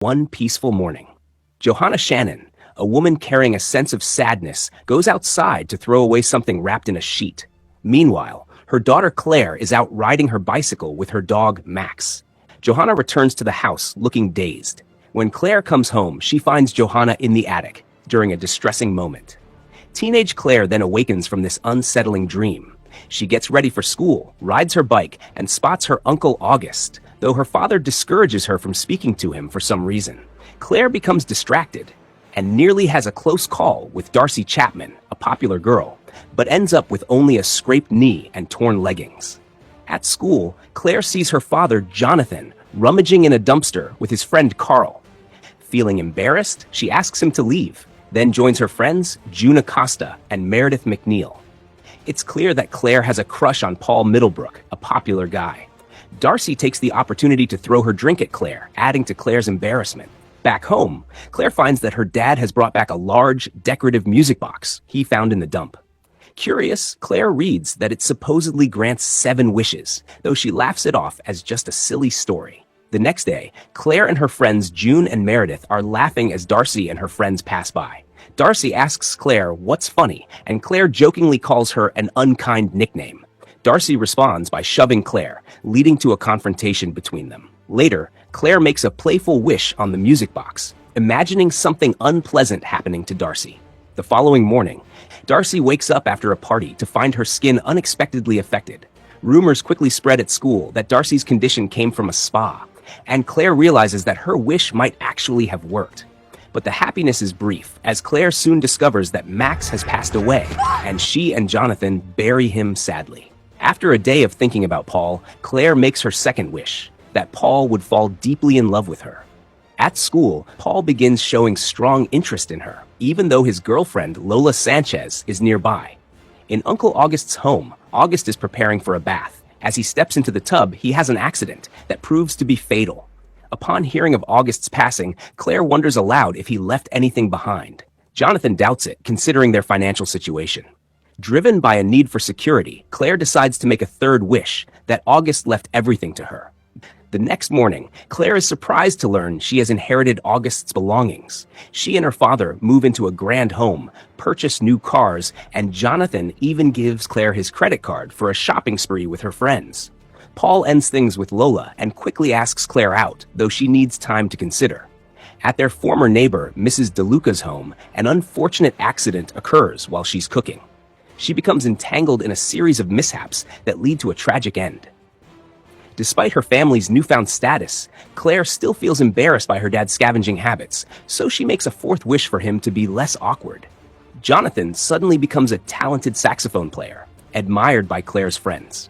One peaceful morning, Johanna Shannon, a woman carrying a sense of sadness, goes outside to throw away something wrapped in a sheet. Meanwhile, her daughter Claire is out riding her bicycle with her dog Max. Johanna returns to the house looking dazed. When Claire comes home, she finds Johanna in the attic during a distressing moment. Teenage Claire then awakens from this unsettling dream. She gets ready for school, rides her bike, and spots her uncle August, though her father discourages her from speaking to him for some reason. Claire becomes distracted and nearly has a close call with Darcy Chapman, a popular girl, but ends up with only a scraped knee and torn leggings. At school, Claire sees her father, Jonathan, rummaging in a dumpster with his friend Carl. Feeling embarrassed, she asks him to leave, then joins her friends, June Acosta and Meredith McNeil. It's clear that Claire has a crush on Paul Middlebrook, a popular guy. Darcy takes the opportunity to throw her drink at Claire, adding to Claire's embarrassment. Back home, Claire finds that her dad has brought back a large, decorative music box he found in the dump. Curious, Claire reads that it supposedly grants 7 wishes, though she laughs it off as just a silly story. The next day, Claire and her friends June and Meredith are laughing as Darcy and her friends pass by. Darcy asks Claire what's funny, and Claire jokingly calls her an unkind nickname. Darcy responds by shoving Claire, leading to a confrontation between them. Later, Claire makes a playful wish on the music box, imagining something unpleasant happening to Darcy. The following morning, Darcy wakes up after a party to find her skin unexpectedly affected. Rumors quickly spread at school that Darcy's condition came from a spa, and Claire realizes that her wish might actually have worked. But the happiness is brief, as Claire soon discovers that Max has passed away, and she and Jonathan bury him sadly. After a day of thinking about Paul, Claire makes her second wish, that Paul would fall deeply in love with her. At school, Paul begins showing strong interest in her, even though his girlfriend, Lola Sanchez, is nearby. In Uncle August's home, August is preparing for a bath. As he steps into the tub, he has an accident that proves to be fatal. Upon hearing of August's passing, Claire wonders aloud if he left anything behind. Jonathan doubts it, considering their financial situation. Driven by a need for security, Claire decides to make a third wish, that August left everything to her. The next morning, Claire is surprised to learn she has inherited August's belongings. She and her father move into a grand home, purchase new cars, and Jonathan even gives Claire his credit card for a shopping spree with her friends. Paul ends things with Lola and quickly asks Claire out, though she needs time to consider. At their former neighbor, Mrs. DeLuca's home, an unfortunate accident occurs while she's cooking. She becomes entangled in a series of mishaps that lead to a tragic end. Despite her family's newfound status, Claire still feels embarrassed by her dad's scavenging habits, so she makes a fourth wish for him to be less awkward. Jonathan suddenly becomes a talented saxophone player, admired by Claire's friends.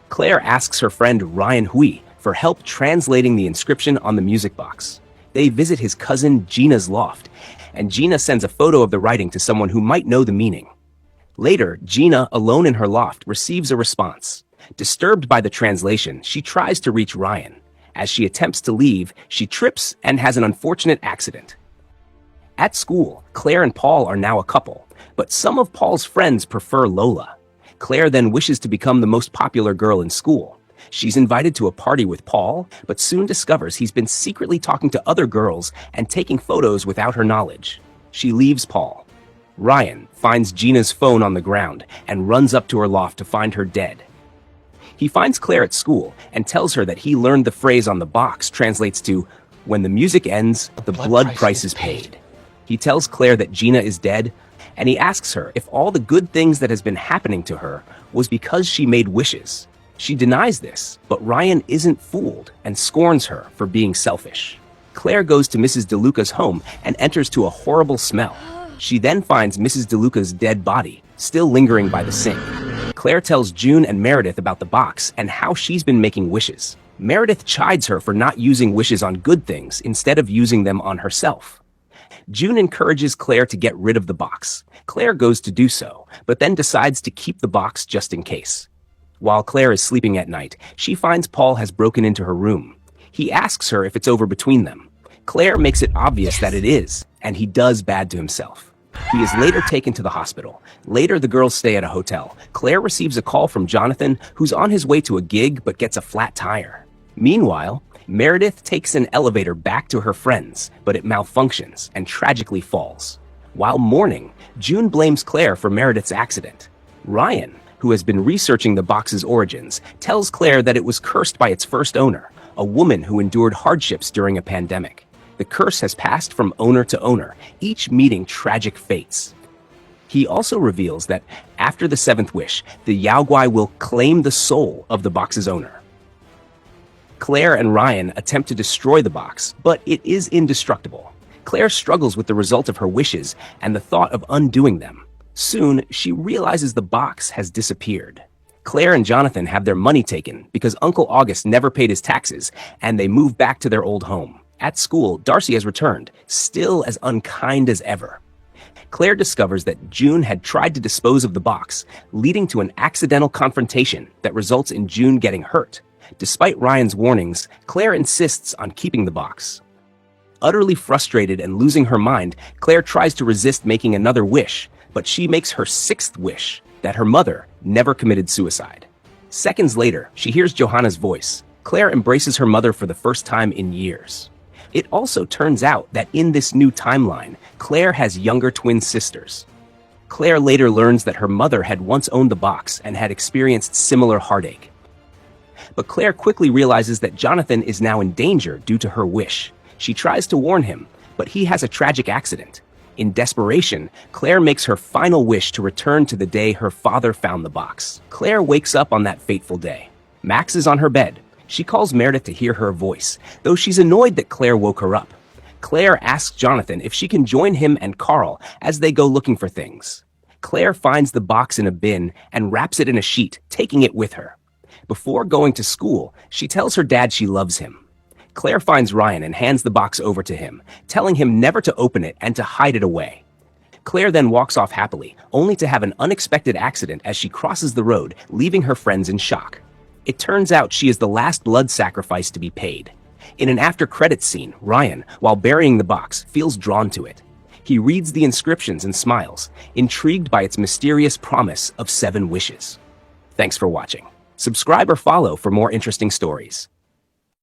Claire asks her friend Ryan Hui for help translating the inscription on the music box. They visit his cousin Gina's loft, and Gina sends a photo of the writing to someone who might know the meaning. Later, Gina, alone in her loft, receives a response. Disturbed by the translation, she tries to reach Ryan. As she attempts to leave, she trips and has an unfortunate accident. At school, Claire and Paul are now a couple, but some of Paul's friends prefer Lola. Claire then wishes to become the most popular girl in school. She's invited to a party with Paul, but soon discovers he's been secretly talking to other girls and taking photos without her knowledge. She leaves Paul. Ryan finds Gina's phone on the ground and runs up to her loft to find her dead. He finds Claire at school and tells her that he learned the phrase on the box translates to, "When the music ends, the blood price is paid." He tells Claire that Gina is dead, and he asks her if all the good things that has been happening to her was because she made wishes. She denies this, but Ryan isn't fooled and scorns her for being selfish. Claire goes to Mrs. DeLuca's home and enters to a horrible smell. She then finds Mrs. DeLuca's dead body, still lingering by the sink. Claire tells June and Meredith about the box and how she's been making wishes. Meredith chides her for not using wishes on good things instead of using them on herself. June encourages Claire to get rid of the box. Claire goes to do so, but then decides to keep the box just in case. While Claire is sleeping at night, she finds Paul has broken into her room. He asks her if it's over between them. Claire makes it obvious that it is, and he does bad to himself. He is later taken to the hospital. Later, the girls stay at a hotel. Claire receives a call from Jonathan, who's on his way to a gig but gets a flat tire. Meanwhile, Meredith takes an elevator back to her friends, but it malfunctions and tragically falls. While mourning, June blames Claire for Meredith's accident. Ryan, who has been researching the box's origins, tells Claire that it was cursed by its first owner, a woman who endured hardships during a pandemic. The curse has passed from owner to owner, each meeting tragic fates. He also reveals that after the seventh wish, the Yaoguai will claim the soul of the box's owner. Claire and Ryan attempt to destroy the box, but it is indestructible. Claire struggles with the result of her wishes and the thought of undoing them. Soon, she realizes the box has disappeared. Claire and Jonathan have their money taken because Uncle August never paid his taxes, and they move back to their old home. At school, Darcy has returned, still as unkind as ever. Claire discovers that June had tried to dispose of the box, leading to an accidental confrontation that results in June getting hurt. Despite Ryan's warnings, Claire insists on keeping the box. Utterly frustrated and losing her mind, Claire tries to resist making another wish, but she makes her sixth wish, that her mother never committed suicide. Seconds later, she hears Johanna's voice. Claire embraces her mother for the first time in years. It also turns out that in this new timeline, Claire has younger twin sisters. Claire later learns that her mother had once owned the box and had experienced similar heartache. But Claire quickly realizes that Jonathan is now in danger due to her wish. She tries to warn him, but he has a tragic accident. In desperation, Claire makes her final wish to return to the day her father found the box. Claire wakes up on that fateful day. Max is on her bed. She calls Meredith to hear her voice, though she's annoyed that Claire woke her up. Claire asks Jonathan if she can join him and Carl as they go looking for things. Claire finds the box in a bin and wraps it in a sheet, taking it with her. Before going to school, she tells her dad she loves him. Claire finds Ryan and hands the box over to him, telling him never to open it and to hide it away. Claire then walks off happily, only to have an unexpected accident as she crosses the road, leaving her friends in shock. It turns out she is the last blood sacrifice to be paid. In an after-credits scene, Ryan, while burying the box, feels drawn to it. He reads the inscriptions and smiles, intrigued by its mysterious promise of 7 wishes. Thanks for watching. Subscribe or follow for more interesting stories.